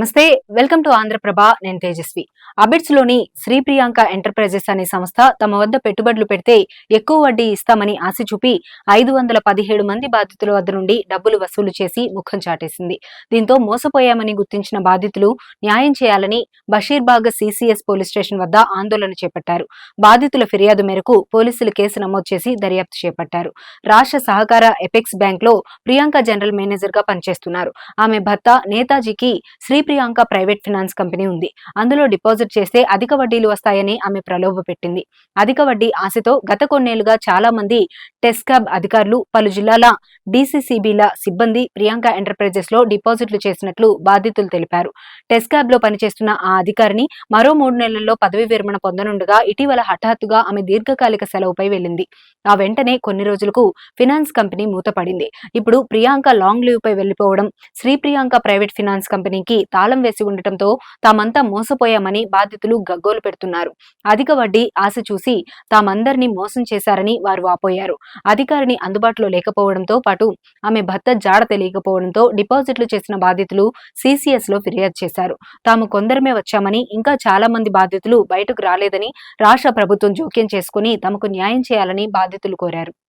నమస్తే, welcome to Andhraprabha. నేను తేజస్వి. అబిడ్స్ లోని శ్రీ ప్రియాంక ఎంటర్ప్రైజెస్ అనే సంస్థ తమ వద్ద పెట్టుబడులు పెడితే ఎక్కువ వడ్డీ ఇస్తామని ఆశ చూపి 517 మంది బాధితుల వద్ద నుండి డబ్బులు వసూలు చేసి ముఖం చాటేసింది. దీంతో మోసపోయామని గుర్తించిన బాధితులు న్యాయం చేయాలని బషీర్బాగ్ సిసిఎస్ పోలీస్ స్టేషన్ వద్ద ఆందోళన చేపట్టారు. బాధితుల ఫిర్యాదు మేరకు పోలీసులు కేసు నమోదు చేసి దర్యాప్తు చేపట్టారు. రాష్ట్ర సహకార ఎపెక్స్ బ్యాంక్ లో ప్రియాంక జనరల్ మేనేజర్ గా పనిచేస్తున్నారు. ఆమె భర్త నేతాజీకి Sri Priyanka private finance company ఉంది. అందులో డిపాజిట్ చేస్తే అధిక వడ్డీలు వస్తాయని ఆమె ప్రలోభ పెట్టింది. అధిక వడ్డీ ఆశతో గత కొన్నేళ్లుగా చాలా మంది టెస్కాబ్ అధికారులు, పలు జిల్లాల డిసిసిబిల సిబ్బంది ప్రియాంక ఎంటర్ప్రైజెస్ లో డిపాజిట్లు చేసినట్లు బాధితులు తెలిపారు. టెస్కాబ్ లో పనిచేస్తున్న ఆ అధికారిని మరో 3 నెలల్లో పదవి విరమణ పొందనుండగా ఇటీవల హఠాత్తుగా ఆమె దీర్ఘకాలిక సెలవుపై వెళ్లింది. ఆ వెంటనే కొన్ని రోజులకు ఫినాన్స్ కంపెనీ మూతపడింది. ఇప్పుడు ప్రియాంక లాంగ్ లీవ్ పై వెళ్లిపోవడం, శ్రీ ప్రియాంక ప్రైవేట్ ఫైనాన్స్ కంపెనీకి తాళం వేసి ఉండటంతో తామంతా మోసపోయామని బాధితులు గగ్గోలు పెడుతున్నారు. అధిక వడ్డీ ఆశ చూసి తామందరినీ మోసం చేశారని వారు వాపోయారు. అధికారిని అందుబాటులో లేకపోవడంతో పాటు ఆమె భర్త జాడ తెలియకపోవడంతో డిపాజిట్లు చేసిన బాధితులు సిసిఎస్ లో ఫిర్యాదు చేశారు. తాము కొందరమే వచ్చామని, ఇంకా చాలా మంది బాధితులు బయటకు రాలేదని రాష్ట్ర ప్రభుత్వం జోక్యం చేసుకుని తమకు న్యాయం చేయాలని బాధితులు కోరారు.